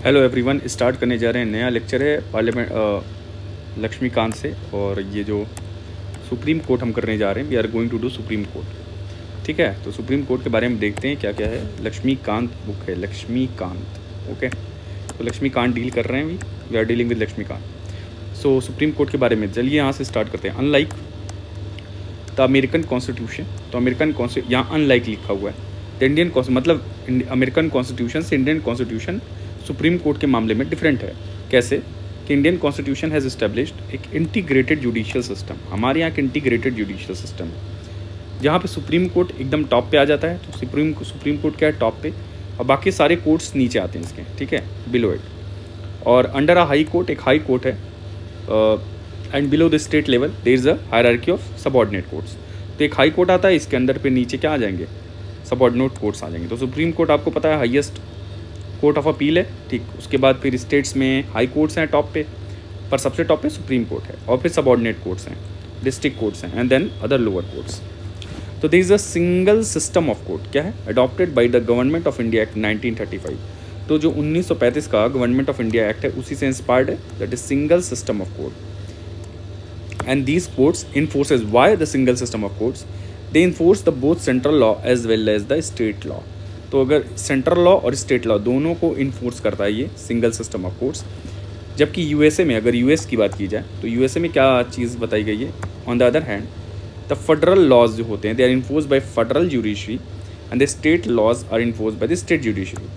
Hello everyone, start करने जा रहे हैं। नया लेक्चर है पार्लियामेंट लक्ष्मीकांत से, और ये जो सुप्रीम कोर्ट हम करने जा रहे हैं, we are going to do supreme court. ठीक है, तो सुप्रीम कोर्ट के बारे में देखते हैं क्या क्या है। लक्ष्मीकांत बुक है, लक्ष्मीकांत। ओके, तो लक्ष्मीकांत डील कर रहे हैं, we are dealing with Laxmikanth. So supreme court के बारे में चलिए यहाँ से स्टार्ट करते हैं। अनलाइक द अमेरिकन कॉन्स्टिट्यूशन, तो अमेरिकन कॉन्स्टिट्यूशन यहाँ अनलाइक लिखा हुआ है। द इंडियन मतलब अमेरिकन कॉन्स्टिट्यूशन से इंडियन कॉन्स्टिट्यूशन सुप्रीम कोर्ट के मामले में डिफरेंट है। कैसे कि इंडियन कॉन्स्टिट्यूशन हैज़ एस्टेब्लिश्ड एक इंटीग्रेटेड जुडिशियल सिस्टम। हमारे यहाँ एक इंटीग्रेटेड जुडिशियल सिस्टम है जहाँ पे सुप्रीम कोर्ट एकदम टॉप पे आ जाता है। तो सुप्रीम कोर्ट क्या है, टॉप पे, और बाकी सारे कोर्ट्स नीचे आते हैं इसके, ठीक है, बिलो इट। और अंडर अ हाई कोर्ट, एक हाई कोर्ट है, and below the state level there is a hierarchy of subordinate courts. तो एक हाई कोर्ट आता है, इसके अंदर पे नीचे क्या आ जाएंगे, सबऑर्डिनेट कोर्ट्स आ जाएंगे। तो सुप्रीम कोर्ट आपको पता है हाईएस्ट कोर्ट ऑफ अपील है, ठीक। उसके बाद फिर स्टेट्स में हाई कोर्ट्स हैं टॉप पे, पर सबसे टॉप पे सुप्रीम कोर्ट है, और फिर सबऑर्डिनेट कोर्ट्स हैं, डिस्ट्रिक्ट कोर्ट्स हैं, and then other lower courts. तो there is a single system of court, क्या है, adopted by the government of India act 1935। तो जो 1935 का गवर्नमेंट ऑफ इंडिया एक्ट है उसी से इंस्पायर्ड है, that is single system of court. And these courts enforces, why the single system of courts, they enforce the both central law as well as the state law. तो अगर central law और state law दोनों को enforce करता है ये single system of courts. जबकि USA में, अगर यूएस की बात की जाए तो यूएसए में क्या चीज़ बताई गई है, on the other hand the federal laws जो होते हैं they are enforce by federal judiciary and the state laws are enforce by the state judiciary.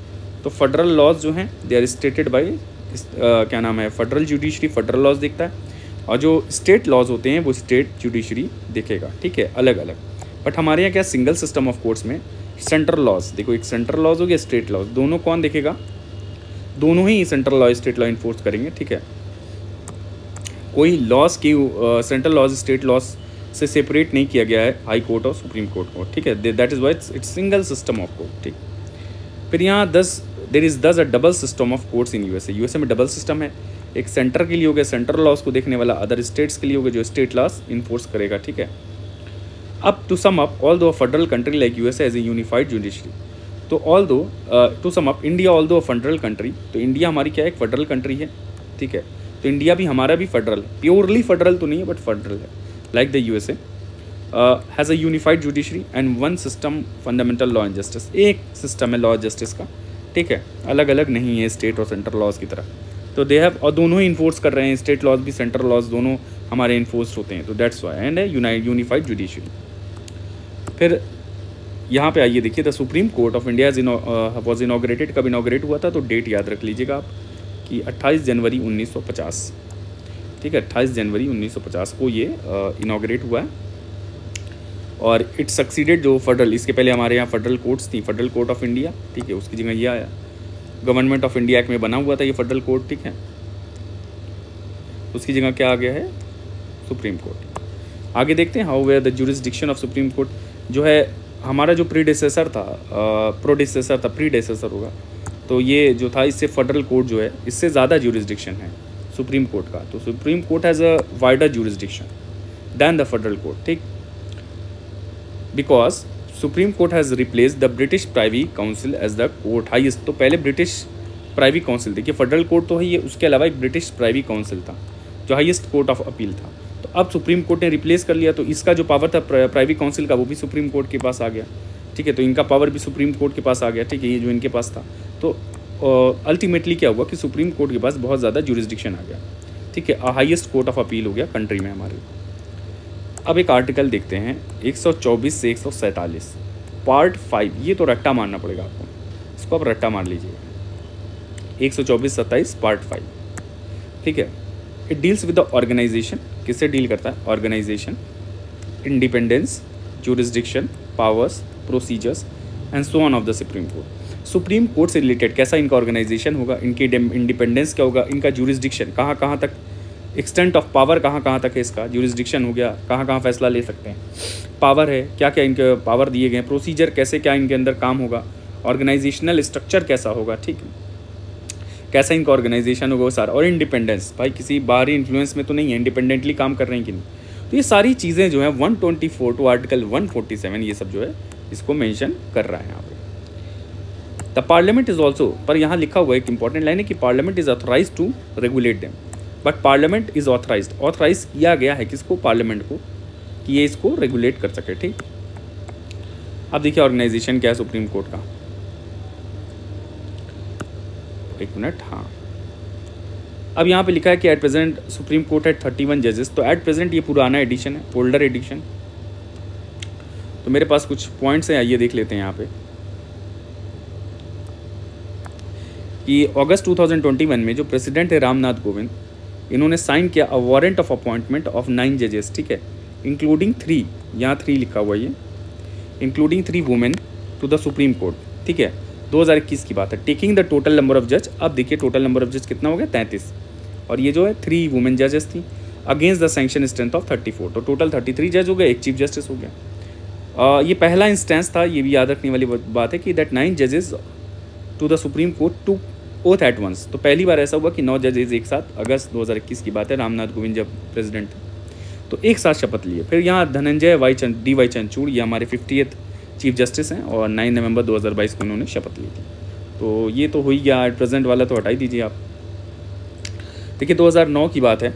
तो फेडरल लॉज जो हैं दे आर स्टेटेड बाय क्या नाम है, फेडरल जुडिशरी फेडरल लॉज देखता है, और जो स्टेट लॉज होते हैं वो स्टेट जुडिशरी देखेगा, ठीक है, अलग अलग। बट हमारे यहाँ क्या सिंगल सिस्टम ऑफ कोर्ट्स में सेंट्रल लॉज, देखो एक सेंट्रल लॉज हो गया, स्टेट लॉज, दोनों कौन देखेगा, दोनों ही central law state law enforce करेंगे, ठीक है। कोई लॉज की सेंट्रल लॉज स्टेट लॉज से सेपरेट नहीं किया गया है हाई कोर्ट और सुप्रीम कोर्ट को, ठीक है, that is why it's single system of court, ठीक। फिर यहाँ there is a double system of courts in USA में डबल सिस्टम है, एक सेंटर के लिए हो गया सेंट्रल लॉज को देखने वाला, अदर स्टेट्स के लिए हो गया जो स्टेट लॉज इन्फोर्स करेगा, ठीक है। अब to sum up, although a federal country like USA has a unified judiciary, तो to sum up, India although a federal country, तो इंडिया हमारी क्या है, एक फेडरल कंट्री है, ठीक है। तो इंडिया भी हमारा भी फेडरल है, प्योरली फेडरल तो नहीं है बट फेडरल है, like the USA has a unified judiciary and one system fundamental law and justice. एक सिस्टम है लॉ जस्टिस का, ठीक है, अलग अलग नहीं है स्टेट और सेंट्रल लॉज की तरह। तो दे हैव, और दोनों ही इन्फोर्स कर रहे हैं, स्टेट लॉज भी सेंट्रल लॉज दोनों हमारे इन्फोर्स होते हैं, तो that's why, and unified judiciary. फिर यहाँ पे आइए देखिए, the supreme court of India was inaugurated, कब इनॉग्रेट हुआ था, तो डेट याद रख लीजिएगा आप कि 28 जनवरी 1950, ठीक है, 28 जनवरी 1950 को ये इनॉग्रेट हुआ है। और इट सक्सीडेड जो फेडरल, इसके पहले हमारे यहाँ फेडरल कोर्ट्स थी, फेडरल कोर्ट ऑफ इंडिया, ठीक है, उसकी जगह ये आया, गवर्नमेंट ऑफ इंडिया एक्ट में बना हुआ था ये फेडरल कोर्ट, ठीक है, उसकी जगह क्या आ गया है, सुप्रीम कोर्ट। आगे देखते हैं how where the jurisdiction of supreme court, जो है हमारा जो प्रीडेसेसर होगा, तो ये जो था इससे फेडरल कोर्ट जो है इससे ज़्यादा जुरिस्डिक्शन है सुप्रीम कोर्ट का। तो supreme court has a wider jurisdiction than the federal court, ठीक, because supreme court has replace the British privy council as the court highest. तो पहले ब्रिटिश प्राइवी काउंसिल, देखिए फेडरल कोर्ट तो है ये, उसके अलावा एक ब्रिटिश प्राइवी काउंसिल था जो हाइएस्ट कोर्ट ऑफ अपील था। तो अब सुप्रीम कोर्ट ने रिप्लेस कर लिया, तो इसका जो पावर था प्राइवेट काउंसिल का वो भी सुप्रीम कोर्ट के पास आ गया, ठीक है। तो इनका पावर भी सुप्रीम कोर्ट के पास आ गया, ठीक है, ये जो इनके पास था। तो अल्टीमेटली क्या हुआ कि सुप्रीम कोर्ट के पास बहुत ज़्यादा जुरिस्डिक्शन आ गया, ठीक है, हाईएस्ट कोर्ट ऑफ अपील हो गया कंट्री में हमारे। अब एक आर्टिकल देखते हैं 124 से 147 पार्ट 5, ये तो रट्टा मारना पड़ेगा आपको, इसको आप रट्टा मार लीजिएगा। 124-27 पार्ट 5, ठीक है। It deals with the organisation, किससे डील करता है, organisation, independence, jurisdiction, powers, procedures and so on of the supreme court. Supreme court से रिलेटेड कैसा इनका ऑर्गेनाइजेशन होगा, इनकी इंडिपेंडेंस क्या होगा, इनका जुरिस्डिक्शन कहाँ कहाँ तक, एक्सटेंट ऑफ पावर कहाँ कहाँ तक है इसका, जुरिस्डिक्शन हो गया, कहाँ कहाँ फैसला ले सकते हैं, पावर है, क्या क्या इनके पावर दिए गए हैं, प्रोसीजर कैसे क्या इनके अंदर काम होगा, ऑर्गेनाइजेशनल स्ट्रक्चर कैसा होगा, ठीक है, कैसा इनका ऑर्गेनाइजेशन होगा वो सारा, और इंडिपेंडेंस, भाई किसी बाहरी इन्फ्लुएंस में तो नहीं है, इंडिपेंडेंटली काम कर रहे हैं कि नहीं। तो ये सारी चीज़ें जो हैं 124 टू आर्टिकल 147 ये सब जो है इसको मेंशन कर रहा है यहाँ पे। द पार्लियामेंट इज ऑल्सो, पर यहाँ लिखा हुआ एक इंपॉर्टेंट लाइन है कि parliament is authorise to regulate them, but parliament is authorise किया गया है किसको, पार्लियामेंट को, कि ये इसको रेगुलेट कर सके। ठीक, अब देखिए ऑर्गेनाइजेशन क्या है सुप्रीम कोर्ट का, एक मिनट, हाँ, अब यहाँ पे लिखा है कि एट प्रेजेंट सुप्रीम कोर्ट है 31 जजेस, तो एट प्रेजेंट ये पुराना एडिशन है, ओल्डर एडिशन। तो मेरे पास कुछ पॉइंट्स हैं, आइए देख लेते हैं यहाँ पे कि अगस्त 2021 में जो प्रेसिडेंट है रामनाथ कोविंद, इन्होंने साइन किया a warrant of appointment of 9 जजेस, ठीक है, इंक्लूडिंग 3, यहाँ 3 लिखा हुआ ये, including 3 women to the supreme court, ठीक है, 2021 की बात है, taking the total number of जज। अब देखिए टोटल नंबर ऑफ जज कितना हो गया, 33, और ये जो है 3 वुमेन जजेस थी, against the sanction strength of 34, तो टोटल 33 जज हो गए, एक चीफ जस्टिस हो गया। ये पहला इंस्टेंस था, ये भी याद रखने वाली बात है कि दैट 9 जजेस to the supreme court to oath at once, तो पहली बार ऐसा हुआ कि 9 जजेस एक साथ, अगस्त 2021 की बात है, रामनाथ कोविंद जब प्रेसिडेंट थे तो एक साथ शपथ लिए। फिर यहाँ धनंजय डी वाई चंद्रचूड़, ये हमारे 50th चीफ जस्टिस हैं, और 9 नवंबर 2022 को उन्होंने शपथ ली थी। तो ये तो हो ही गया, एट प्रेजेंट वाला तो हटा ही दीजिए आप। देखिए 2009 की बात है,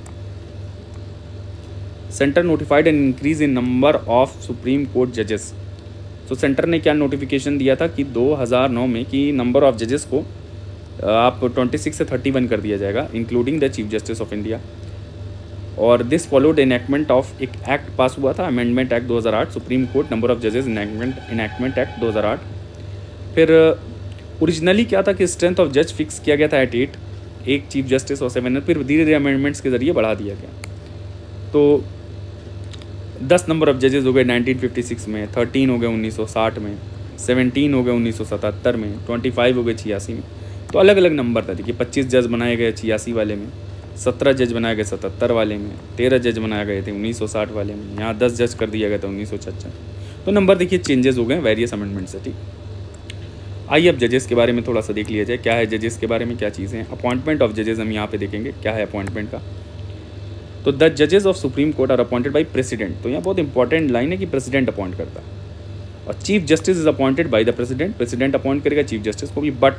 centre notified an increase in number of supreme court जजेस। तो सेंटर ने क्या नोटिफिकेशन दिया था कि 2009 में कि नंबर ऑफ जजेस को आप 26 से 31 कर दिया जाएगा, including the chief justice of India. और दिस फॉलोड इनैक्टमेंट ऑफ एक एक्ट पास हुआ था, amendment act 2008, supreme court number of जजेस इनैक्टमेंट एक्ट 2008। फिर ओरिजिनली क्या था कि स्ट्रेंथ ऑफ जज फिक्स किया गया था एट 8, एक चीफ जस्टिस और 7, फिर धीरे धीरे अमेंडमेंट्स के जरिए बढ़ा दिया गया। तो 10 नंबर ऑफ जजेस हो गए 1956 में, 13 हो गए 1960 में, 17 हो गए 1977 में, 25 हो गए 86 में। तो अलग अलग नंबर था, देखिए 25 जज बनाए गए 86 वाले में, 17 जज बनाए गए 77 वाले में, 13 जज बनाए गए थे 1960 वाले में, यहाँ 10 जज कर दिया गया था 1966। तो नंबर देखिए चेंजेस हो गए वेरियस अमेंडमेंट से। ठीक, आइए अब जजेस के बारे में थोड़ा सा देख लिया जाए, क्या है जजेस के बारे में, क्या चीज़ें हैं। अपॉइंटमेंट ऑफ जजेस हम यहाँ पे देखेंगे क्या है अपॉइंटमेंट का। तो द जजेस of supreme court are appointed by president, तो यहाँ बहुत इंपॉर्टेंट लाइन है कि प्रेसिडेंट अपॉइंट करता है, और chief justice is appointed by the president, president appoint करेगा चीफ जस्टिस को भी, बट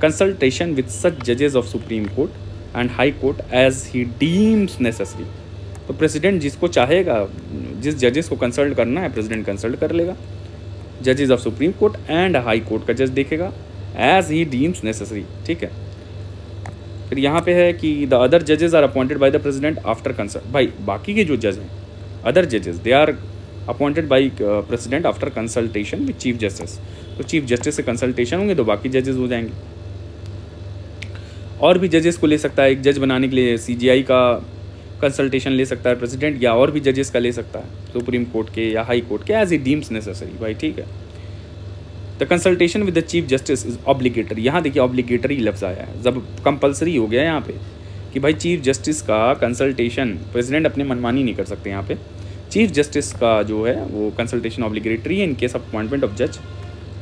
कंसल्टेशन विद सच जजेस of supreme court and high court as he deems necessary. तो प्रेसिडेंट जिसको चाहेगा, जिस जजेस को कंसल्ट करना है, प्रेसिडेंट कंसल्ट कर लेगा, जजेस of supreme court and high court का जज देखेगा एज ही डीम्स नेसेसरी। ठीक है, फिर यहाँ पे है कि द अदर जजेस are appointed by the president after consult, भाई बाकी के जो जज हैं अदर जजेस they are appointed by president after consultation with chief justice. तो चीफ जस्टिस से कंसल्टेशन होंगे तो बाकी जजेस हो जाएंगे। और भी जजेस को ले सकता है, एक जज बनाने के लिए CGI का कंसल्टेशन ले सकता है प्रेसिडेंट, या और भी जजेस का ले सकता है, सुप्रीम कोर्ट के या हाई कोर्ट के, एज ही डीम्स नेसेसरी। भाई ठीक है, the consultation with the chief justice is obligatory. यहाँ देखिए ऑब्लिगेटरी लफ्ज़ आया है, जब कंपलसरी हो गया यहाँ पे कि भाई चीफ जस्टिस का कंसल्टेशन, प्रेसिडेंट अपने मनमानी नहीं कर सकते, यहाँ पे चीफ जस्टिस का जो है वो कंसल्टेशन ऑब्लिगेटरी है in case of appointment of जज।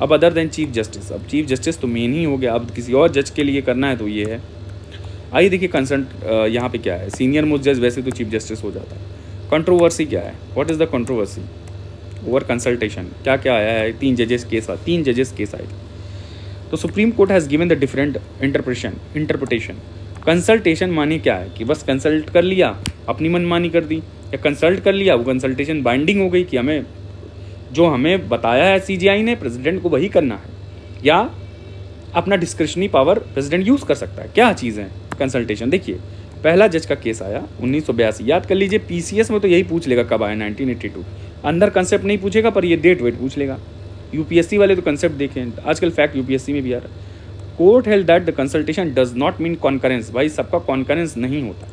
अब अदर देन चीफ जस्टिस, अब चीफ जस्टिस तो मेन ही हो गया, अब किसी और जज के लिए करना है तो ये है। आइए देखिए कंसल्ट यहाँ पे क्या है, सीनियर मोस्ट जज वैसे तो चीफ जस्टिस हो जाता है। कंट्रोवर्सी क्या है, what is the controversy over consultation, क्या क्या आया है, 3 जजेस केस आए। तो supreme court has given the different interpretation. Consultation माने क्या है कि बस कंसल्ट कर लिया, अपनी मनमानी कर दी, या कंसल्ट कर लिया वो कंसल्टेशन बाइंडिंग हो गई कि हमें जो हमें बताया है CGI ने प्रेसिडेंट को वही करना है, या अपना डिस्क्रिशनरी पावर प्रेसिडेंट यूज़ कर सकता है। क्या चीज़ है कंसल्टेशन, देखिए पहला जज का केस आया 1982, याद कर लीजिए PCS में तो यही पूछ लेगा कब आया, 1982। अंदर कंसेप्ट नहीं पूछेगा पर ये डेट वेट पूछ लेगा। UPSC वाले तो कंसेप्ट देखें, आजकल फैक्ट UPSC में भी आ रहा है। Court held that the consultation does not mean concurrence, भाई सबका कॉन्करेंस नहीं होता,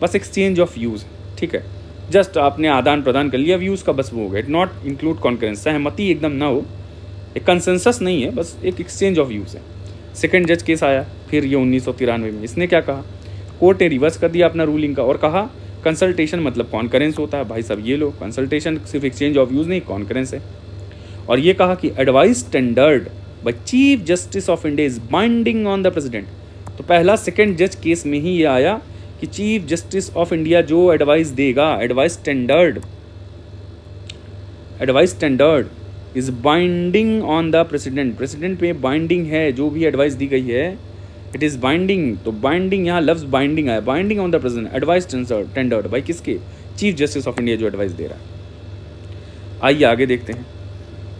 बस एक्सचेंज ऑफ व्यूज़, ठीक है, जस्ट आपने आदान प्रदान कर लिया व्यूज़ का, बस वो हो गया, इट नॉट इंक्लूड कॉन्करेंस, सहमति एकदम ना हो, एक कंसेंसस नहीं है, बस एक एक्सचेंज ऑफ व्यूज़ है। सेकंड जज केस आया फिर ये 1993 में, इसने क्या कहा, कोर्ट ने रिवर्स कर दिया अपना रूलिंग का और कहा कंसल्टेशन मतलब कॉन्करेंस होता है। भाई साहब ये लो, कंसल्टेशन सिर्फ एक्सचेंज ऑफ व्यूज़ नहीं, कॉन्करेंस है। और ये कहा कि advice tendered by chief justice of India is binding on the president. तो पहला सेकंड जज केस में ही ये आया कि चीफ जस्टिस ऑफ इंडिया जो एडवाइस देगा, advice tendered is binding on the president, president पे बाइंडिंग है, जो भी एडवाइस दी गई है इट इज़ बाइंडिंग। तो बाइंडिंग, यहाँ लफ्ज़ बाइंडिंग आया, binding on the president, advice tendered भाई किसके, चीफ जस्टिस ऑफ इंडिया जो एडवाइस दे रहा है। आइए आगे देखते हैं,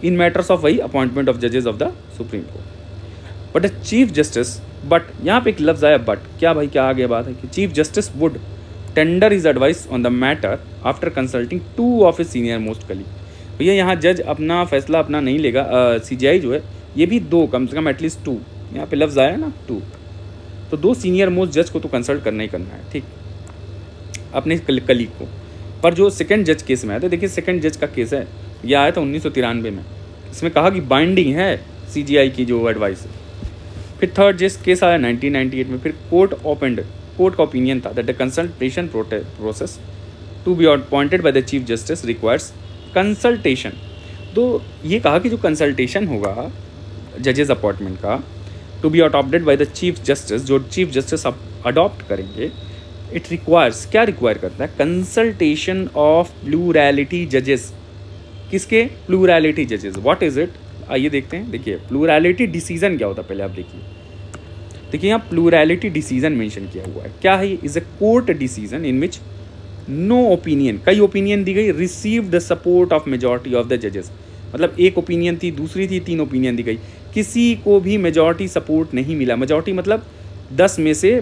इन मैटर्स ऑफ वही अपॉइंटमेंट ऑफ जजेस of the supreme court. But chief justice, but यहाँ पे एक लफ्ज़ आया बट, क्या भाई क्या आगे बात है कि chief justice would tender is advice on the matter after consulting 2 of his senior most colleague. भैया यहाँ जज अपना फैसला अपना नहीं लेगा, सीजीआई जो है ये भी 2 कम से कम एटलीस्ट 2, यहाँ पे लफ्ज़ आया ना 2, तो 2 सीनियर मोस्ट जज को तो कंसल्ट करना ही करना है, ठीक, अपने कलीग को। पर जो सेकंड जज केस में आया था, देखिए सेकंड जज का केस है, यह आया था 1993 में, इसमें कहा कि बाइंडिंग है सीजीआई की जो एडवाइस है। फिर थर्ड जज केस आया 1998 में, फिर कोर्ट का ओपिनियन था that the consultation process to be appointed by the chief justice requires consultation. तो ये कहा कि जो कंसल्टेशन होगा जजेस अपॉइंटमेंट का to be adopted by the chief justice, जो चीफ जस्टिस आप अडॉप्ट करेंगे, इट रिक्वायर्स, क्या रिक्वायर करता है, कंसल्टेशन ऑफ प्लूरैलिटी जजेस। किसके, प्लूरैलिटी जजेस। व्हाट इज इट, आइए देखते हैं। देखिए प्लूरैलिटी डिसीजन क्या होता है, पहले आप देखिए यहाँ प्लूरैलिटी डिसीजन मेंशन किया हुआ है, क्या है, is a court decision in which no opinion, कई ओपिनियन दी गई, receive the support of majority of the जजेस। मतलब एक ओपिनियन थी, दूसरी थी, 3 ओपिनियन दी गई, किसी को भी मेजॉरिटी सपोर्ट नहीं मिला। मेजॉरिटी मतलब 10 में से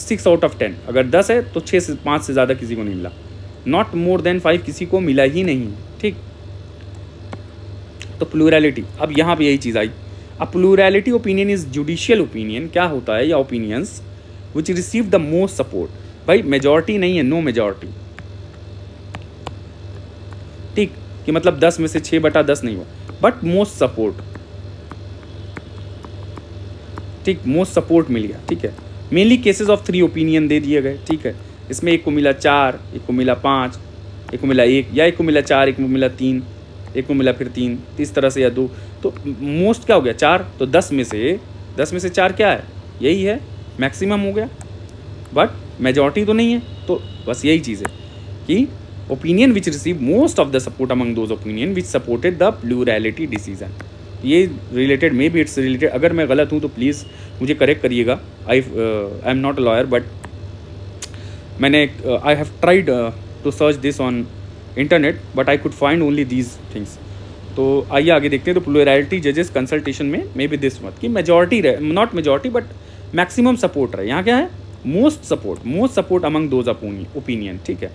6 आउट ऑफ 10, अगर 10 है तो 6 से 5 से ज़्यादा किसी को नहीं मिला, नॉट मोर देन 5 किसी को मिला ही नहीं, ठीक। तो प्लूरैलिटी, अब यहाँ पे यही चीज़ आई। अब plurality opinion is judicial opinion, क्या होता है, या opinions which receive the most support. भाई मेजॉरिटी नहीं है, नो मेजॉरिटी, ठीक, कि मतलब 10 में से 6/10 नहीं हुआ, बट मोस्ट सपोर्ट, ठीक, मोस्ट सपोर्ट मिल गया, ठीक है। मेनली केसेस ऑफ 3 ओपिनियन दे दिए गए, ठीक है। इसमें एक को मिला 4, एक को मिला 5, एक को मिला 1, या एक को मिला 4, एक को मिला 3, एक को मिला फिर 3, इस तरह से, या 2। तो मोस्ट क्या हो गया, 4, तो 10 में से 4 क्या है, यही है, मैक्सिमम हो गया, बट मेजॉरिटी तो नहीं है। तो बस यही चीज़ है कि opinion which receive most of the support among those opinion which supported the plurality decision. ये related, may be it's related, अगर मैं गलत हूँ तो प्लीज़ मुझे करेक्ट करिएगा। I am not a lawyer, but मैंने I have tried to search this on internet, but I could find only these things. तो आइए आगे देखते हैं। तो प्लूरैलिटी जजेस कंसल्टेशन में मे बी दिस मत कि मेजॉरिटी रहे, not majority but maximum support रहे। यहाँ क्या है, most support among those opinion, ठीक है।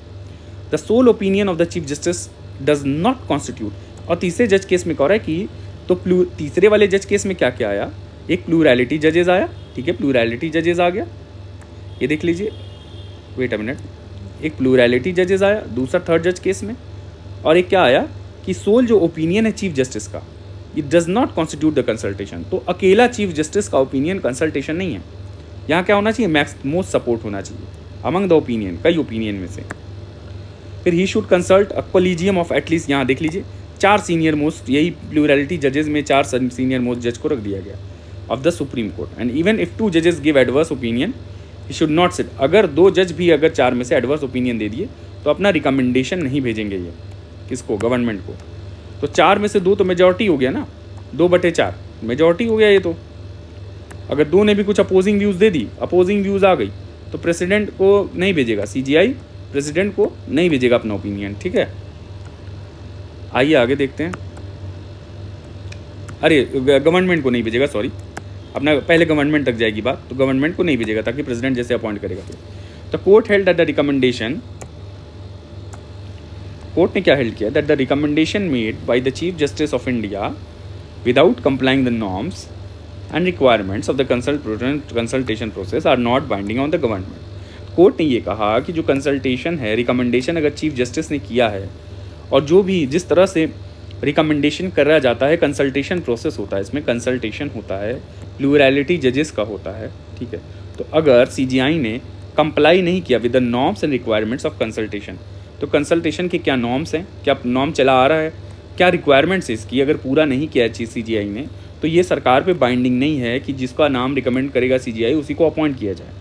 The sole opinion of the chief justice does not constitute. और तीसरे जज केस में कह रहा है कि तो तीसरे वाले जज केस में क्या क्या आया, एक प्लूरैलिटी जजेस आया, ठीक है, प्लूरैलिटी जजेस आ गया, ये देख लीजिए, वेट अ मिनट, एक प्लूरैलिटी जजेस आया दूसरा थर्ड जज केस में, और एक क्या आया कि सोल जो ओपिनियन है चीफ जस्टिस का, it does not constitute the consultation. तो अकेला चीफ जस्टिस का ओपिनियन कंसल्टेशन नहीं है, यहाँ क्या होना चाहिए, मोस्ट सपोर्ट होना चाहिए अमंग द ओपिनियन, कई ओपिनियन में से। फिर he should consult a collegium of at least, यहाँ देख लीजिए 4 सीनियर मोस्ट, यही प्लूरैलिटी जजेस में 4 सीनियर मोस्ट जज को रख दिया गया of the supreme court. And even if 2 जजेस give adverse opinion he should not sit. अगर 2 जज भी अगर 4 में से एडवर्स ओपिनियन दे दिए तो अपना रिकमेंडेशन नहीं भेजेंगे ये किसको, गवर्नमेंट को। तो 4 में से 2 तो मेजॉरिटी हो गया ना, 2/4 मेजॉरिटी हो गया ये। तो अगर 2 ने भी कुछ अपोजिंग व्यूज़ दे दी, अपोजिंग व्यूज़ आ गई, तो प्रेसिडेंट को नहीं भेजेगा, सीजीआई प्रेसिडेंट को नहीं भेजेगा अपना ओपिनियन, ठीक है। आइए आगे देखते हैं। अरे गवर्नमेंट को नहीं भेजेगा, सॉरी, अपना पहले गवर्नमेंट तक जाएगी बात, तो गवर्नमेंट को नहीं भेजेगा ताकि प्रेसिडेंट जैसे अपॉइंट करेगा। तो court held that the recommendation, court ने क्या हेल्ड किया, that the recommendation made by the chief justice of India without complying the norms and requirements of the consultation process are not binding on the government. Court ने ये कहा कि जो consultation है, recommendation अगर चीफ जस्टिस ने किया है, और जो भी जिस तरह से रिकमेंडेशन करा जाता है, कंसल्टेशन प्रोसेस होता है, इसमें कंसल्टेशन होता है, प्लूरैलिटी जजेस का होता है, ठीक है। तो अगर सीजीआई ने कंप्लाई नहीं किया with the norms and requirements of consultation, तो कंसल्टेशन के क्या नॉर्म्स हैं, क्या नॉर्म चला आ रहा है, क्या रिक्वायरमेंट्स इसकी, अगर पूरा नहीं किया सीजीआई ने, तो ये सरकार पे बाइंडिंग नहीं है कि जिसका नाम रिकमेंड करेगा सीजीआई उसी को अपॉइंट किया जाए,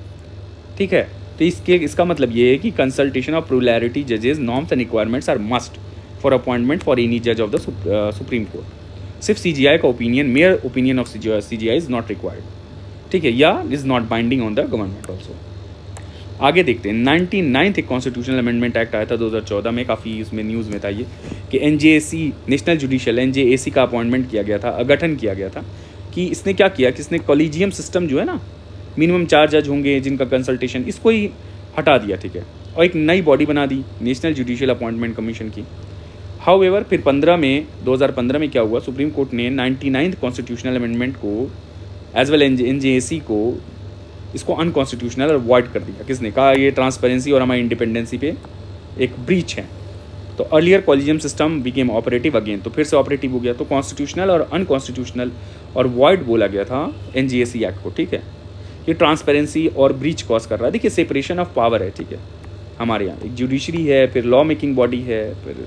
ठीक है। तो इसका मतलब ये है कि कंसल्टेशन ऑफ प्लूरैलिटी जजेस norms and requirements are must for appointment for any जज ऑफ द सुप्रीम कोर्ट। सिर्फ CGI का opinion, mayor opinion of CGI is not required, ठीक है, या is not binding on the government also. आगे देखते हैं 99th एक कॉन्स्टिट्यूशनल अमेंडमेंट एक्ट आया था 2014 में, काफ़ी उसमें न्यूज़ में था ये कि NJAC नेशनल जुडिशियल NJAC का अपॉइंटमेंट किया गया था, गठन किया गया था कि इसने क्या किया कि इसने कॉलेजियम सिस्टम जो है ना, मिनिमम 4 जज होंगे जिनका कंसल्टेशन, इसको ही हटा दिया, ठीक है, और एक नई बॉडी बना दी नेशनल जुडिशियल अपॉइंटमेंट कमीशन की। हाउएवर फिर 2015 में क्या हुआ, सुप्रीम कोर्ट ने 99th कॉन्स्टिट्यूशनल अमेंडमेंट को एज वेल NJAC को इसको अनकॉन्स्टिट्यूशनल और वॉइड कर दिया। किसने कहा? ये ट्रांसपेरेंसी और हमारी इंडिपेंडेंसी पे एक ब्रीच है। तो earlier collegium system became operative again, तो फिर से ऑपरेटिव हो गया। तो कॉन्स्टिट्यूशनल और अनकॉन्स्टिट्यूशनल और वॉइड बोला गया था NJAC एक्ट को, ठीक है। ये ट्रांसपेरेंसी और ब्रीच कॉज कर रहा है। देखिए सेपरेशन ऑफ पावर है, ठीक है, हमारे यहाँ एक जुडिशरी है, फिर लॉ मेकिंग बॉडी है, फिर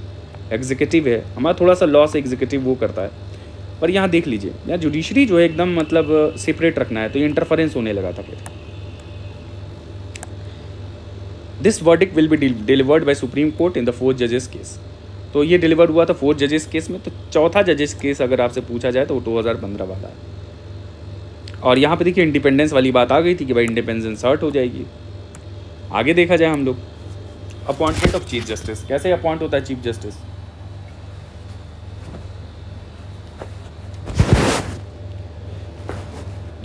एग्जीक्यूटिव है। हमारा थोड़ा सा लॉ से एग्जीक्यूटिव वो करता है, पर यहाँ देख लीजिए यहाँ जुडिशरी जो है एकदम मतलब सेपरेट रखना है, तो ये इंटरफेरेंस होने लगा था फिर। This verdict will be delivered by supreme court in the 4 जजेस केस। तो ये डिलीवर हुआ था 4 जजेस केस में। तो चौथा जजेस केस अगर आपसे पूछा जाए तो वो 2015 वाला है। और यहाँ पे देखिए इंडिपेंडेंस वाली बात आ गई थी कि भाई इंडिपेंडेंस हर्ट हो जाएगी। आगे देखा जाए हम लोग अपॉइंटमेंट ऑफ चीफ जस्टिस, कैसे अपॉइंट होता है chief justice.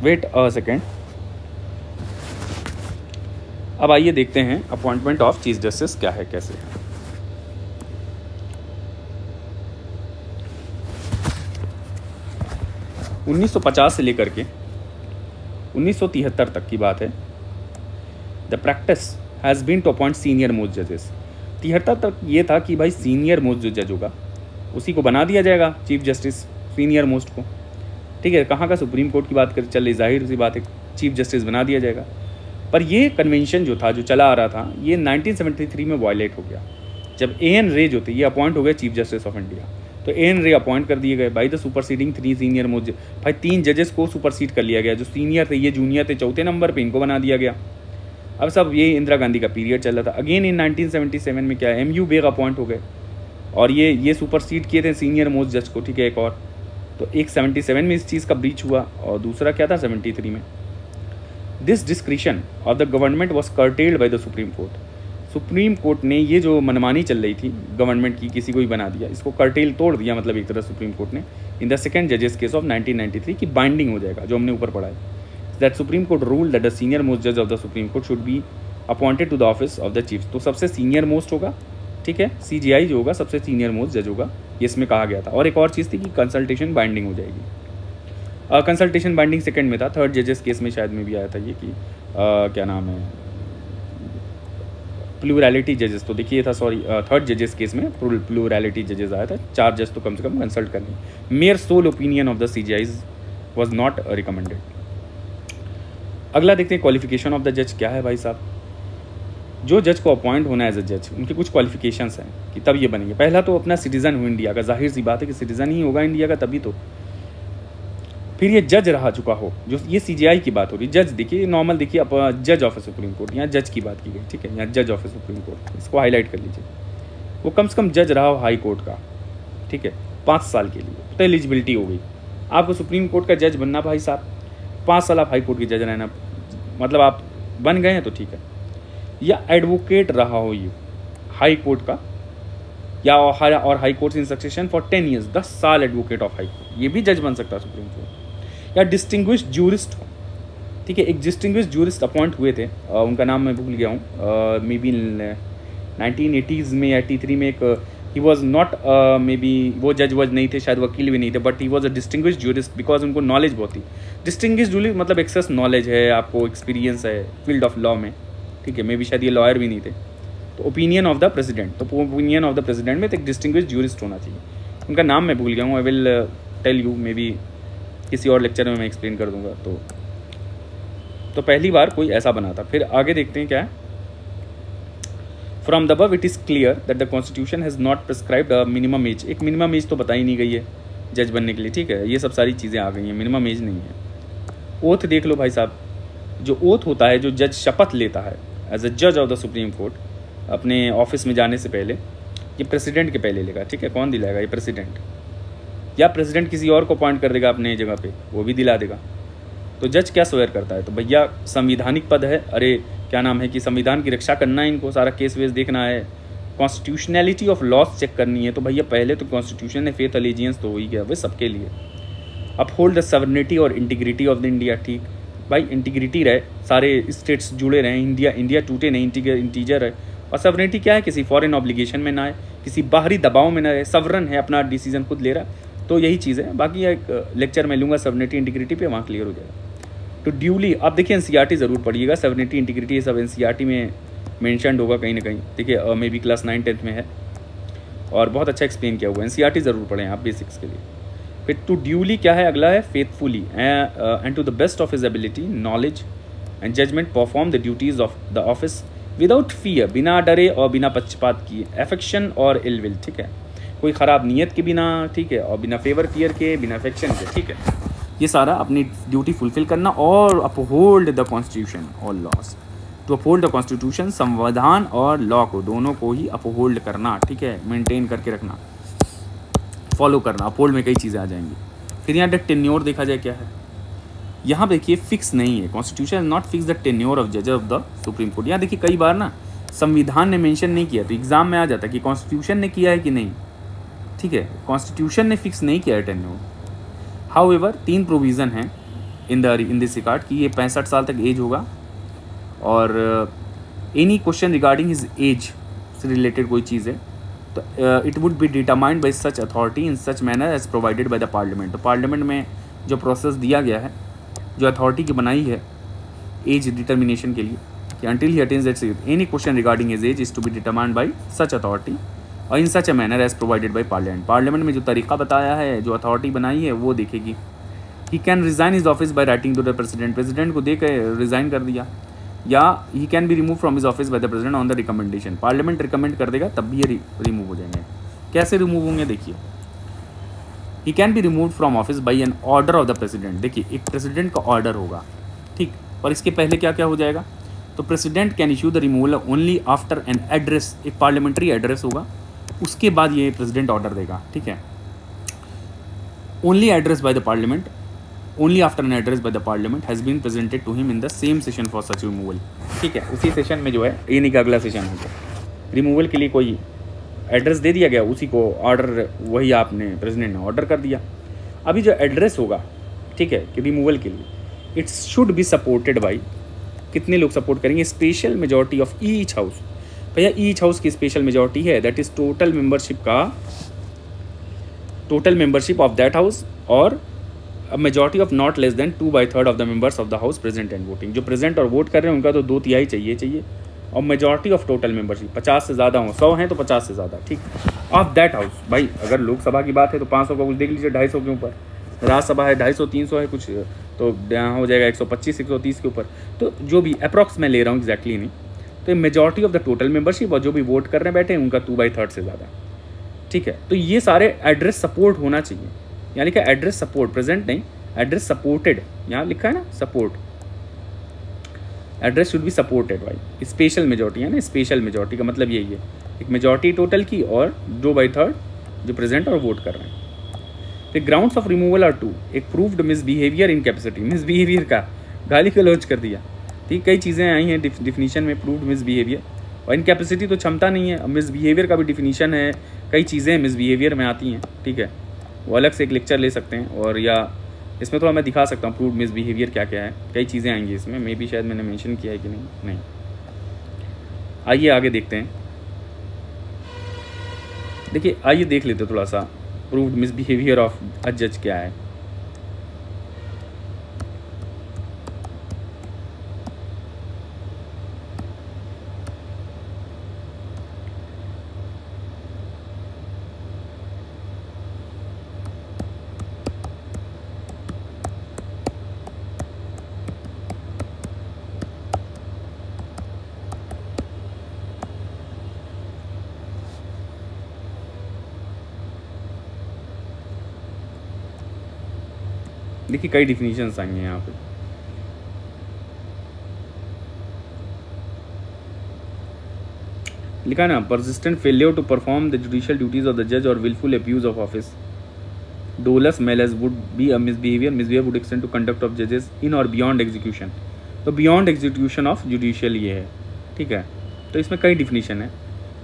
Wait a second, अब आइए देखते हैं अपॉइंटमेंट ऑफ चीफ जस्टिस क्या है, कैसे है। (1950) से लेकर के 1973 तक की बात है। The practice has been to appoint senior most जजेस। 73 तक ये था कि भाई सीनियर मोस्ट जो जज होगा उसी को बना दिया जाएगा चीफ जस्टिस, सीनियर मोस्ट को, ठीक है। कहाँ का सुप्रीम कोर्ट की बात कर चल रही, जाहिर सी बात है चीफ जस्टिस बना दिया जाएगा। पर ये कन्वेंशन जो था, जो चला आ रहा था, ये 1973 में वायलेट हो गया जब AN रे जो थे ये अपॉइंट हो गए चीफ जस्टिस ऑफ इंडिया। तो AN रे अपॉइंट कर दिए गए by the superseding 3 senior most. भाई 3 जजेस को सुपरसीड कर लिया गया, जो सीनियर थे ये जूनियर थे, चौथे नंबर पे इनको बना दिया गया। अब सब ये इंदिरा गांधी का पीरियड चल रहा था। अगेन इन 1977 में क्या MU बेग अपॉइंट हो गए और ये सुपरसीड किए थे सीनियर मोस्ट जज को, ठीक है। एक और तो एक 77 में इस चीज़ का ब्रीच हुआ और दूसरा क्या था 73 में। This discretion of the government was curtailed by the supreme court. Supreme court ने ये जो मनमानी चल रही थी गवर्नमेंट की, किसी को भी बना दिया, इसको कर्टेल तोड़ दिया, मतलब एक तरह सुप्रीम कोर्ट ने इन द सेकंड जजेस केस ऑफ 1993 की बाइंडिंग हो जाएगा, जो हमने ऊपर पढ़ा है। That supreme court rule that the senior most जज of the supreme court should be appointed to the office of the chief. तो सबसे सीनियर मोस्ट होगा, ठीक है, CGI जो होगा सबसे सीनियर मोस्ट जज होगा, ये इसमें कहा गया था। और एक और चीज़ थी कि कंसल्टेशन बाइंडिंग हो जाएगी। कंसल्टेशन बाइंडिंग सेकंड में था, थर्ड जजेस केस में शायद में भी आया था ये कि क्या नाम है, प्लूरैलिटी जजेस। तो देखिए था, सॉरी, थर्ड जजेस केस में प्लूरैलिटी जजेस आया था, 4 जज तो कम से कम कंसल्ट करनी। Mere sole opinion of the CGIs was not recommended. अगला देखते हैं क्वालिफिकेशन ऑफ द जज क्या है भाई साहब। जो जज को अपॉइंट होना है एज अ जज, उनकी कुछ क्वालिफिकेशंस हैं कि तब ये बनेंगे। पहला तो अपना सिटीज़न हो इंडिया का, जाहिर सी बात है कि सिटीज़न ही होगा इंडिया का तभी तो। फिर ये जज रहा चुका हो, जो ये CGI की बात हो रही। जज देखिए नॉर्मल, देखिए अब जज ऑफ सुप्रीम कोर्ट, यहाँ जज की बात की गई, ठीक है, यहाँ जज ऑफ सुप्रीम कोर्ट, इसको हाईलाइट कर लीजिए। वो कम से कम जज रहा हो हाई कोर्ट का, ठीक है, 5 साल के लिए, तो एलिजिबिलिटी हो गई। आपको सुप्रीम कोर्ट का जज बनना भाई साहब, 5 साल आप हाई कोर्ट के जज रहना, मतलब आप बन गए हैं तो ठीक है। या एडवोकेट रहा हो ये हाई कोर्ट का, या और high court in succession for 10 years, 10 साल एडवोकेट ऑफ हाई कोर्ट, ये भी जज बन सकता है सुप्रीम कोर्ट। या डिस्टिंग्विश्ड जूरिस्ट हो, ठीक है, एक डिस्टिंग्विश्ड जूरिस्ट अपॉइंट हुए थे, उनका नाम मैं भूल गया हूँ, मे बी 1980s में 83 में एक, he was not may be वो जज वज नहीं थे, शायद वकील भी नहीं थे, but he was a distinguished jurist because उनको नॉलेज बहुत थी। डिस्टिंग्विश्ड जूरिस्ट मतलब एक्सेस नॉलेज है, आपको एक्सपीरियंस है फील्ड ऑफ लॉ में, ठीक है, मे बी शायद ये लॉयर भी नहीं थे। तो ओपिनियन ऑफ द प्रेसिडेंट, तो ओपिनियन ऑफ द प्रेसिडेंट में तो एक डिस्टिंग्विश्ड जूरिस्ट होना चाहिए। उनका नाम मैं भूल गया हूँ, I will tell you, maybe किसी और लेक्चर में मैं एक्सप्लेन कर दूंगा। तो पहली बार कोई ऐसा बना था। फिर आगे देखते हैं क्या है। From the above it is clear that the constitution has not prescribed a minimum age. एक मिनिमम एज तो बताई नहीं गई है जज बनने के लिए, ठीक है, ये सब सारी चीज़ें आ गई हैं, मिनिमम एज नहीं है। ओथ देख लो भाई साहब, जो ओथ होता है, जो जज शपथ लेता है एज अ जज ऑफ द सुप्रीम कोर्ट अपने ऑफिस में जाने से पहले, ये प्रेसिडेंट के पहले लेगा, ठीक है, कौन दिलाएगा, ये प्रेसिडेंट, या प्रेसिडेंट किसी और को अपॉइंट कर देगा अपने जगह पे, वो भी दिला देगा। तो जज क्या स्वेयर करता है, तो भैया संविधानिक पद है, अरे क्या नाम है कि संविधान की रक्षा करना है, इनको सारा केस वेस देखना है, कॉन्स्टिट्यूशनैलिटी ऑफ लॉस चेक करनी है। तो भैया पहले तो कॉन्स्टिट्यूशन है, फेथ अलीजियंस तो हो ही गया, वे सबके लिए। अपहोल्ड द सवर्निटी और इंटीग्रिटी ऑफ द इंडिया, ठीक भाई, इंटीग्रिटी रहे, सारे स्टेट्स जुड़े रहें, इंडिया टूटे नहीं, इंटीजर है। और सवर्निटी क्या है, किसी फॉरेन ऑब्लिगेशन में ना है, किसी बाहरी दबाव में ना रहे, सवरन है, अपना डिसीजन खुद ले रहा। तो यही चीज़ है, बाकी एक लेक्चर मैं लूँगा सवर्निटी इंटीग्रिटी पे, वहाँ क्लियर हो जाएगा। तो ड्यूली आप देखिए एनसीईआरटी ज़रूर पढ़िएगा, सवर्निटी इंटीग्रिटी ये सब एनसीईआरटी में मेंशन्ड होगा कहीं ना कहीं, देखिए मे बी क्लास 9-10 में है और बहुत अच्छा एक्सप्लेन किया हुआ है, एनसीईआरटी ज़रूर पढ़ें आप बेसिक्स के लिए। फिर टू ड्यूली क्या है, अगला है faithfully and to the best of his ability, knowledge and judgment perform the duties of the office without fear, बिना डरे और बिना पक्षपात किए, एफेक्शन और इल विल, ठीक है, कोई ख़राब नीयत के बिना, ठीक है, और बिना फेवर फियर के, बिना अफेक्शन के, ठीक है, ये सारा अपनी ड्यूटी फुलफिल करना। और अपहोल्ड द कॉन्स्टिट्यूशन और laws, to uphold the constitution, संविधान और लॉ को, दोनों को ही अपहोल्ड करना, ठीक है, मेंटेन करके रखना, फॉलो करना। अपहोल्ड में कई चीज़ें आ जाएंगी। फिर यहाँ टेन्योर देखा जाए क्या है, यहाँ देखिए फिक्स नहीं है, constitution is not fix the tenure of जज ऑफ द सुप्रीम कोर्ट। यहाँ देखिए कई बार ना संविधान ने मेंशन नहीं किया, तो एग्जाम में आ जाता है कि कॉन्स्टिट्यूशन ने किया है कि नहीं, ठीक है, कॉन्स्टिट्यूशन ने फिक्स नहीं किया है टेन्योर। हाउएवर 3 प्रोविज़न हैं इन दिस रिगार्ड कि ये 65 साल तक एज होगा, और any question regarding his age से रिलेटेड कोई चीज़ है तो it would be determined by such authority in such manner as provided by the parliament. तो पार्लियामेंट में जो प्रोसेस दिया गया है, जो अथॉरिटी की बनाई है एज डिटर्मिनेशन के लिए, कि until he attains that age, any question regarding his age is to be determined by such authority और in such a manner as provided by parliament. Parliament में जो तरीका बताया है, जो अथॉरिटी बनाई है, वो देखेगी। He can resign his office by writing to the president, president को दे कर रिज़ाइन कर दिया, या he can be remove from his office by the president on the recommendation, parliament recommend कर देगा तब भी ये रिमूव हो जाएंगे। कैसे रिमूव होंगे देखिए, he can be remove from office by an order of the president. देखिए एक प्रेसिडेंट का ऑर्डर होगा, ठीक, और इसके पहले क्या क्या हो जाएगा, तो president can issue the removal only after an address, एक पार्लियामेंट्री एड्रेस होगा, उसके बाद ये प्रेसिडेंट ऑर्डर देगा, ठीक है। Only address by the parliament, only after an address by the parliament has been presented to him in the same session for such removal, ठीक है, उसी सेशन में जो है, ये नहीं कि अगला सेशन होगा, रिमूवल के लिए कोई एड्रेस दे दिया गया, उसी को ऑर्डर, वही आपने प्रेसिडेंट ने ऑर्डर कर दिया। अभी जो एड्रेस होगा, ठीक है, कि रिमूवल के लिए, it's should be supported by, कितने लोग सपोर्ट करेंगे, special majority of each house. भैया ईच हाउस की स्पेशल मेजॉरिटी है, that is total membership of that house, और majority of not less than 2/3 of the members of the house present and voting. जो present और vote कर रहे हैं उनका तो 2/3 चाहिए, और मेजॉरिटी ऑफ टोटल मेंबरशिप 50 से ज़्यादा हो, 100 हैं तो 50 से ज़्यादा, ठीक, ऑफ दैट हाउस। भाई अगर लोकसभा की बात है तो 500 का कुछ देख लीजिए, 250 के ऊपर, राज्यसभा है 250, 300 है कुछ, तो यहाँ हो जाएगा 125, 130 के ऊपर, तो जो भी अप्रॉक्स मैं ले रहा हूँ एग्जैक्टली नहीं, तो majority of the total membership, और जो भी वोट कर रहे बैठे हैं उनका 2/3 से ज़्यादा, ठीक है। तो ये सारे एड्रेस सपोर्ट होना चाहिए, यानी कि एड्रेस सपोर्ट, प्रेजेंट नहीं, एड्रेस सपोर्टेड, यहाँ लिखा है ना support, address should be supported भाई। स्पेशल मेजॉरिटी है ना, स्पेशल मेजॉरिटी का मतलब यही है, एक मेजॉरिटी टोटल की और 2/3 जो प्रेजेंट और वोट कर रहे हैं। फिर ग्राउंड्स ऑफ रिमूवल आर 2, एक proved misbehaviour in capacity, misbehaviour का गाली गलौज कर दिया, ठीक, कई चीज़ें आई हैं डिफिनीशन में, प्रूव्ड मिसबिहेवियर, और इनकैपेसिटी तो क्षमता नहीं है, मिसबिहेवियर का भी डिफिनीशन है, कई चीज़ें मिसबिहेवियर में आती हैं, ठीक है, वो अलग से एक लेक्चर ले सकते हैं, और या इसमें थोड़ा मैं दिखा सकता हूँ प्रूव्ड मिसबिहेवियर क्या क्या है, कई चीज़ें आएंगी इसमें, मे भी शायद मैंने मेंशन किया है कि नहीं। आइए आगे देखते हैं, देखिए आइए देख लेते हैं थोड़ा सा प्रूव्ड मिसबिहेवियर ऑफ अ जज क्या है। देखिए कई डिफिनीशंस आएंगे यहाँ पे, लिखा है ना, persistent failure to perform the judicial duties of the जज और विलफुल अब्यूज ऑफ ऑफिस, डोलस मेलस would be a misbehaviour would extend to conduct of जजेस इन और बियॉन्ड एग्जीक्यूशन। तो बियॉन्ड एग्जीक्यूशन ऑफ जुडिशियल ये है, ठीक है। तो इसमें कई डिफिनीशन है,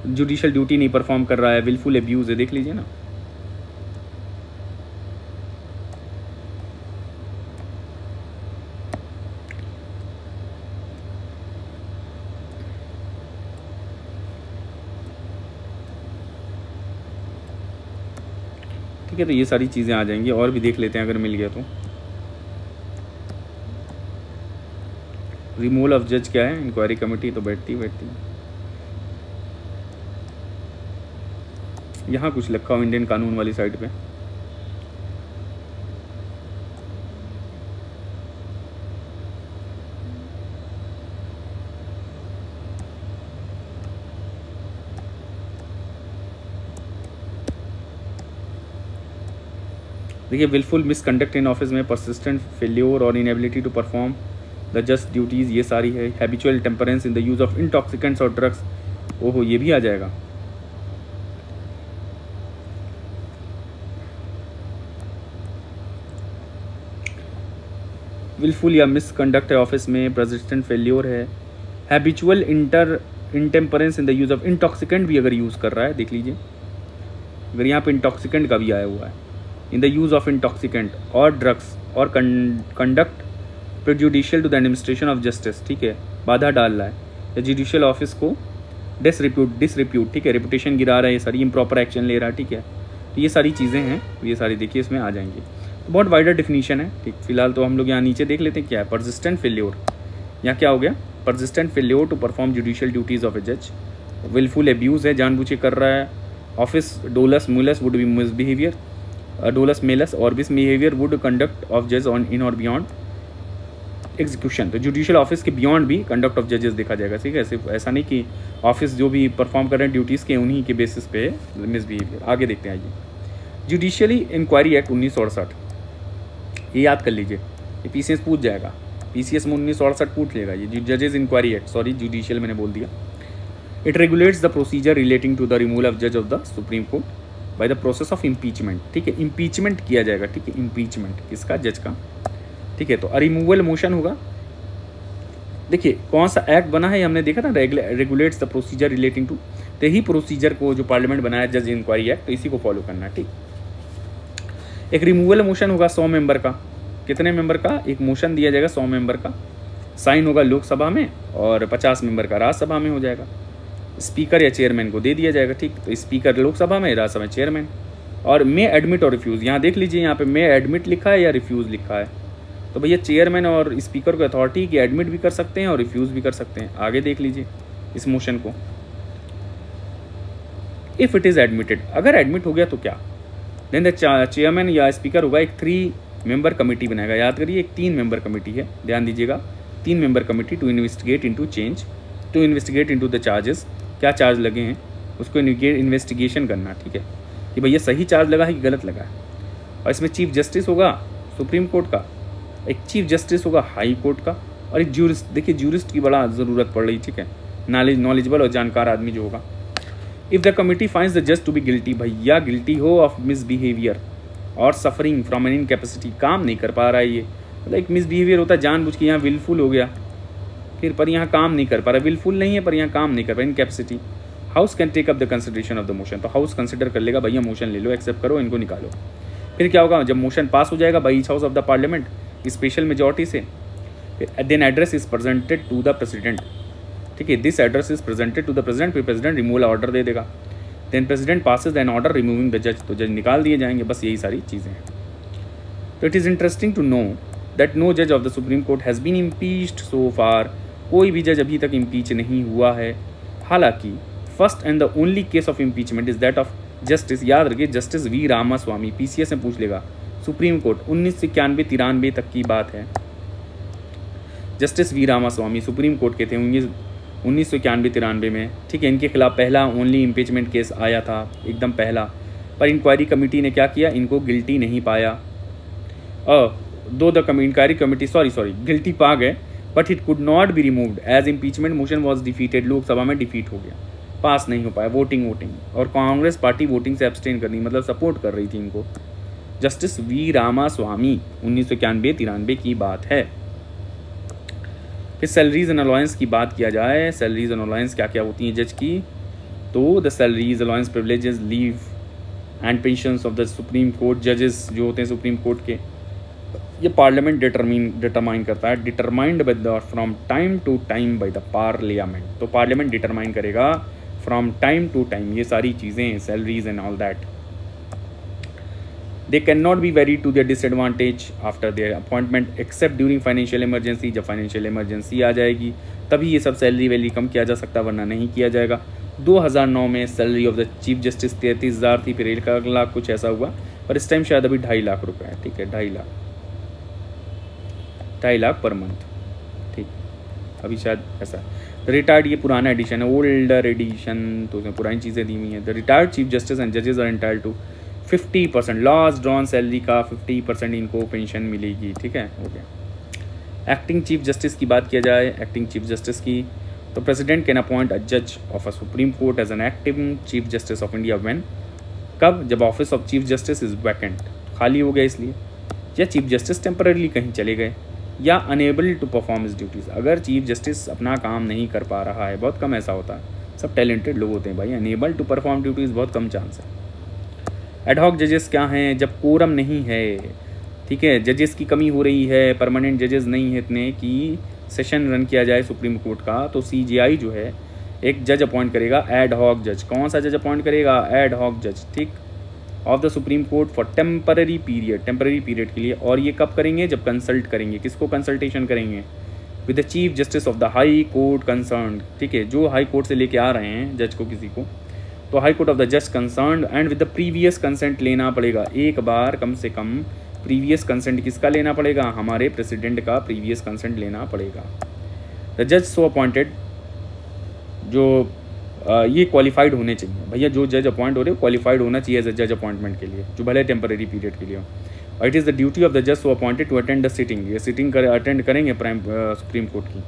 जुडिशियल ड्यूटी नहीं परफॉर्म कर रहा है, विलफुल अब्यूज है, देख लीजिए ना। ठीक है, तो ये सारी चीज़ें आ जाएंगी, और भी देख लेते हैं अगर मिल गया तो। रिमूवल ऑफ जज क्या है, इंक्वायरी कमेटी तो बैठती। यहाँ कुछ लिखा हो इंडियन कानून वाली साइड पे, देखिए विलफुल मिसकंडक्ट इन ऑफिस में, परसिस्टेंट फेल्योर और inability to perform the just duties, ये सारी है। Habitual temperance in the use of intoxicants और ड्रग्स, ओहो ये भी आ जाएगा। विलफुल या मिसकंडक्ट है ऑफिस में, परसिस्टेंट फेल्योर है। Habitual intemperance in the use of intoxicant भी अगर यूज़ कर रहा है, देख लीजिए, अगर यहाँ पे इंटॉक्सिकेंट का भी आया हुआ है, in the use of intoxicant और ड्रग्स और conduct prejudicial to the administration of justice, ठीक है, बाधा डाल रहा है, या जुडिशियल ऑफिस को डिसरिप्यूट, ठीक है, रेपुटेशन गिरा रहा है, ये सारी इम्प्रॉपर एक्शन ले रहा है, ठीक है। तो ये सारी चीज़ें हैं, ये सारी देखिए इसमें आ जाएंगी। तो बहुत वाइडर डिफिनीशन है, ठीक। फिलहाल तो हम लोग यहाँ नीचे देख लेते हैं क्या है। परसिस्टेंट फेल्योर, यहाँ क्या हो गया, persistent failure to perform judicial duties of a जज। विलफुल एब्यूज़ है, जानबूझ के कर रहा है। Office dolus malus would be misbehaviour, dolus malus और मिसबिहेवियर वुड कंडक्ट ऑफ जज ऑन इन और बियॉन्ड एग्जीक्यूशन। तो जुडिशियल ऑफिस के बियॉन्ड भी कंडक्ट ऑफ जजेस देखा जाएगा, ठीक है। सिर्फ ऐसा नहीं कि ऑफिस जो भी परफॉर्म कर रहे हैं ड्यूटीज़ के, उन्हीं के बेसिस पे मिसबिहेवियर। आगे देखते हैं, आइए। जुडिशियली इंक्वायरी एक्ट 1968, ये याद कर लीजिए, ये पीसीएस पूछ जाएगा, पीसीएस में 1968 पूछ लेगा। ये जजेस इंक्वायरी एक्ट, सॉरी जुडिशियल मैंने बोल दिया। It regulates the procedure relating to the removal of जज of the supreme court by the process of impeachment, ठीक है। इम्पीचमेंट किया जाएगा, ठीक है, इम्पीचमेंट किसका, जज का, ठीक है। तो रिमूवल मोशन होगा, देखिए कौन सा एक्ट बना है, हमने देखा था, regulates the procedure relating to, तो यही प्रोसीजर को जो पार्लियामेंट बनाया जज इंक्वायरी एक्ट, तो इसी को फॉलो करना है, ठीक। एक रिमूवल मोशन होगा 100 मेंबर का, कितने मेंबर का, एक मोशन दिया जाएगा 100 मेंबर का, साइन होगा लोकसभा में और 50 मेंबर का राज्यसभा में हो जाएगा। स्पीकर या चेयरमैन को दे दिया जाएगा, ठीक। तो स्पीकर लोकसभा में, राज्यसभा में चेयरमैन। और मे एडमिट और रिफ्यूज़, यहाँ देख लीजिए, यहाँ पे मे एडमिट लिखा है या रिफ्यूज़ लिखा है, तो भैया चेयरमैन और स्पीकर को अथॉरिटी की एडमिट भी कर सकते हैं और रिफ्यूज़ भी कर सकते हैं। आगे देख लीजिए इस मोशन को, इफ़ इट इज़ एडमिटेड, अगर एडमिट हो गया तो क्या, देन द चेयरमैन या स्पीकर होगा, एक 3 मेंबर कमेटी बनाएगा। याद करिए, एक 3 मेंबर कमेटी है, ध्यान दीजिएगा, 3 member committee to investigate into the charges, क्या चार्ज लगे हैं उसको इन्वेस्टिगेशन करना, ठीक है, कि भैया सही चार्ज लगा है कि गलत लगा है। और इसमें चीफ जस्टिस होगा सुप्रीम कोर्ट का, एक चीफ जस्टिस होगा हाई कोर्ट का, और एक ज्यूरिस्ट, देखिए ज्यूरिस्ट की बड़ा ज़रूरत पड़ रही, ठीक है, नॉलेजेबल और जानकार आदमी जो होगा। If the committee finds the जज टू बी गिल्टी, भैया गिल्टी हो ऑफ मिसबिहेवियर और सफरिंग फ्रॉम एन इनकैपेसिटी, काम नहीं कर पा रहा है ये, मतलब एक मिसबिहेवियर होता है जानबूझ के, यहाँ विलफुल हो गया फिर, पर यहाँ काम नहीं कर पा रहा, विलफुल नहीं है पर यहाँ काम नहीं कर पा, incapacity. House can take up the consideration of the motion, तो हाउस कंसिडर कर लेगा, भैया मोशन ले लो, एक्सेप्ट करो, इनको निकालो। फिर क्या होगा, जब मोशन पास हो जाएगा by each house of the parliament special majority से, then address is presented to the president, ठीक है, this address is presented to the president, फिर प्रेसिडेंट रिमूवल ऑर्डर दे देगा, then president passes an order removing the जज, तो जज निकाल दिए जाएंगे। बस यही सारी चीज़ें हैं। तो it is interesting to know that no जज of the supreme court has been impeached so far, कोई भी जज अभी तक इम्पीच नहीं हुआ है। हालांकि first and the only case of impeachment is that of justice, याद रखिए, जस्टिस वी रामास्वामी, पीसीएस में पूछ लेगा, सुप्रीम कोर्ट 1991-93 तक की बात है। Justice V Ramaswamy supreme court के थे 1991-93 में, ठीक है। इनके खिलाफ पहला ओनली इम्पीचमेंट केस आया था, एकदम पहला, पर इंक्वायरी कमेटी ने क्या किया, इनको गिल्टी नहीं पाया। दो द इंक्वायरी कमेटी गिल्टी पा गए, but it could not be removed as impeachment motion was defeated, Lok Sabha में डिफीट हो गया, पास नहीं हो पाया, वोटिंग और कांग्रेस पार्टी वोटिंग से एब्सटेन करनी, मतलब सपोर्ट कर रही थी इनको। जस्टिस वी रामास्वामी 1991-93 की बात है। फिर सैलरीज एंड अलाउंस की बात किया जाए, सैलरीज एंड अलाउंस क्या क्या होती हैं जज की, तो the salaries allowance privileges leave and pensions of the supreme court जजेस जो होते हैं सुप्रीम कोर्ट के, ये पार्लियामेंट डिटरमाइन करता है, determined by the from time to time by the parliament. तो पार्लियामेंट डिटरमाइन करेगा फ्रॉम टाइम टू टाइम ये सारी चीज़ें, salaries and all that. They can not be very to their disadvantage after their appointment except during financial emergency. जब financial emergency आ जाएगी तभी ये सब सैलरी वैली कम किया जा सकता, वरना नहीं किया जाएगा। 2009 में salary of the chief justice 33,000 थी, फिर 1 लाख कुछ ऐसा हुआ, पर इस टाइम शायद अभी 2.5 लाख रुपए है। ठीक है, 2.5 लाख पर मंथ, ठीक, अभी शायद ऐसा। द रिटायर्ड, ये पुराना एडिशन है, ओल्डर एडिशन, तो उसमें पुरानी चीज़ें दी हुई हैं। The retired chief justice and जजेस are entitled to 50% last drawn salary का 50% इनको पेंशन मिलेगी। ठीक है, हो गया। एक्टिंग चीफ जस्टिस की बात किया जाए, एक्टिंग चीफ जस्टिस की, तो प्रेसिडेंट कैन अपॉइंट अ जज of a supreme court as an acting chief justice of India when, कब, जब office of chief justice is vacant, खाली हो गया इसलिए, या चीफ जस्टिस टेम्पररी कहीं चले गए, या unable to perform his duties. अगर चीफ जस्टिस अपना काम नहीं कर पा रहा है, बहुत कम ऐसा होता है, सब टैलेंटेड लोग होते हैं भाई, अनेबल टू परफॉर्म ड्यूटीज़ बहुत कम चांस है। एडहॉक जजेस क्या हैं, जब कोरम नहीं है, ठीक है, जजेस की कमी हो रही है, परमानेंट जजेस नहीं है इतने कि सेशन रन किया जाए सुप्रीम कोर्ट का, तो सीजीआई जो है एक जज अपॉइंट करेगा, एडहॉक जज। कौन सा जज अपॉइंट करेगा, एडहॉक जज, ठीक, of the supreme court for temporary period के लिए। और ये कब करेंगे, जब कंसल्ट करेंगे, किसको कंसल्टेशन करेंगे, with the chief justice of the high court concern. ठीक है, जो हाई कोर्ट से लेके आ रहे हैं जज को किसी को, तो high court of the just concern and with the previous consent लेना पड़ेगा, एक बार कम से कम प्रीवियस कंसेंट किसका लेना पड़ेगा, हमारे प्रेसिडेंट का प्रीवियस कंसेंट लेना पड़ेगा। द जज सो अपॉइंटेड, जो ये क्वालिफाइड होने चाहिए भैया, जो जज अपॉइंट हो रहे हो क्वालिफाइड होना चाहिए एज अ जज अपॉइंटमेंट के लिए, जो भले टेम्पररी पीरियड के लिए हो। और it is the duty of the जज so appointed to attend the sitting, ये सिटिंग अटेंड करेंगे सुप्रीम कोर्ट की,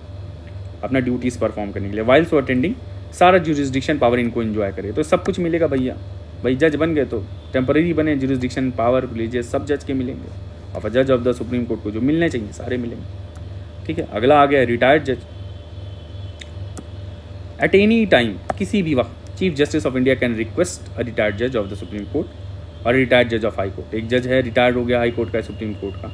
अपना ड्यूटीज़ परफॉर्म करने के लिए। वाइल सो अटेंडिंग, सारा जुरिस्डिक्शन पावर इनको एंजॉय करे, तो सब कुछ मिलेगा भैया। भाई जज बन गए तो टेम्पररी बने, जुरिस्डिक्शन पावर प्रिविलेजेस सब जज के मिलेंगे, और जज ऑफ द सुप्रीम कोर्ट को जो मिलने चाहिए सारे मिलेंगे। ठीक है, अगला आ गया रिटायर्ड जज। एट एनी टाइम, किसी भी वक्त, chief justice of India can request a retired जज ऑफ द सुप्रीम कोर्ट और रिटायर्ड जज ऑफ हाई कोर्ट। एक जज है रिटायर्ड हो गया हाई कोर्ट का, सुप्रीम कोर्ट का,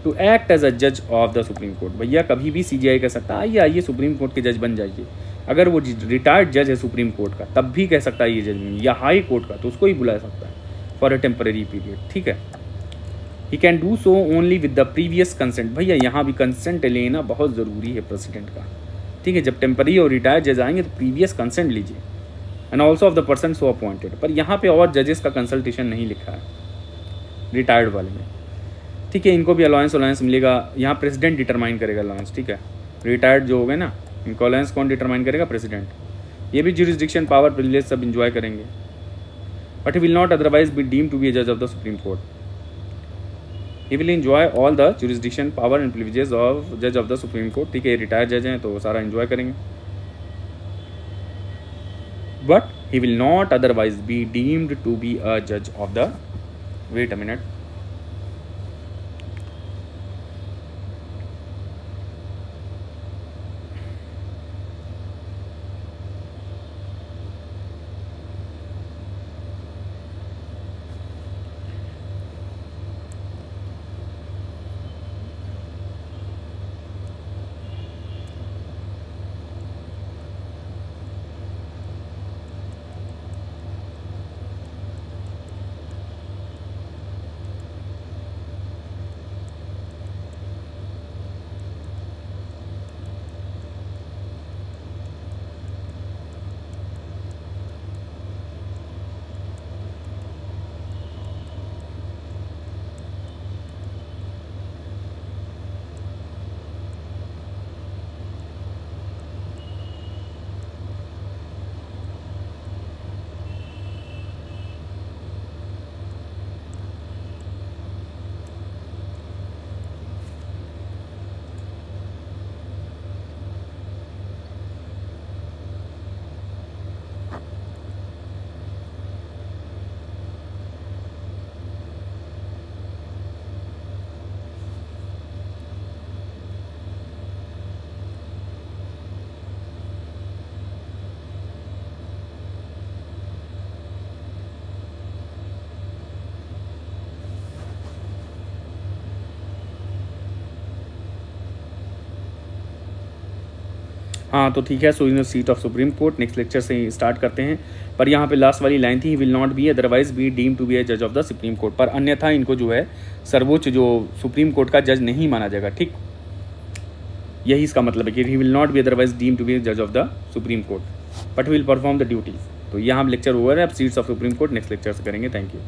टू एक्ट एज अ जज ऑफ द सुप्रीम कोर्ट। भैया कभी भी सीजीआई कह सकता है आइए सुप्रीम कोर्ट के जज बन जाइए, अगर वो रिटायर्ड जज है सुप्रीम कोर्ट का तब भी कह सकता है ये जज बन, या हाई कोर्ट का तो उसको ही बुला सकता है फॉर अ टेम्पररी पीरियड। ठीक है, he can do so only with the previous consent. भैया यहाँ भी कंसेंट लेना बहुत ज़रूरी है प्रेसिडेंट का। ठीक है, जब टेम्पररी और रिटायर्ड जज आएंगे तो प्रीवियस कंसेंट लीजिए, and also of the person so appointed. पर यहाँ पे और जजेस का कंसल्टेशन नहीं लिखा है रिटायर्ड वाले में। ठीक है, इनको भी अलाउंस मिलेगा, यहाँ प्रेसिडेंट डिटरमाइन करेगा अलाउंस। ठीक है, रिटायर्ड जो हो गए ना, इनको अलाउंस कौन डिटरमाइन करेगा, प्रेसिडेंट। ये भी जुरिस्डिक्शन पावर प्रिविलेज सब इंजॉय करेंगे, but he will not otherwise be deem to be a जज of the supreme court. He will enjoy all the jurisdiction power and privileges of जज of the supreme court. ठीक है, retired जज हैं तो वो सारा एंजॉय करेंगे, but he will not otherwise be deemed to be a judge of the, wait a minute, हाँ तो ठीक है, so in the seat of supreme court, next lecture से स्टार्ट करते हैं। पर यहाँ पे लास्ट वाली लाइन थी, he will not be otherwise be deem to be a जज ऑफ द सुप्रीम कोर्ट, पर अन्यथा इनको जो है सर्वोच्च जो सुप्रीम कोर्ट का जज नहीं माना जाएगा। ठीक, यही इसका मतलब है कि he will not be otherwise deemed to be जज of the supreme court but will perform the duties. तो यहाँ लेक्चर ओवर है, अब seats of supreme court next lecture से करेंगे। Thank you.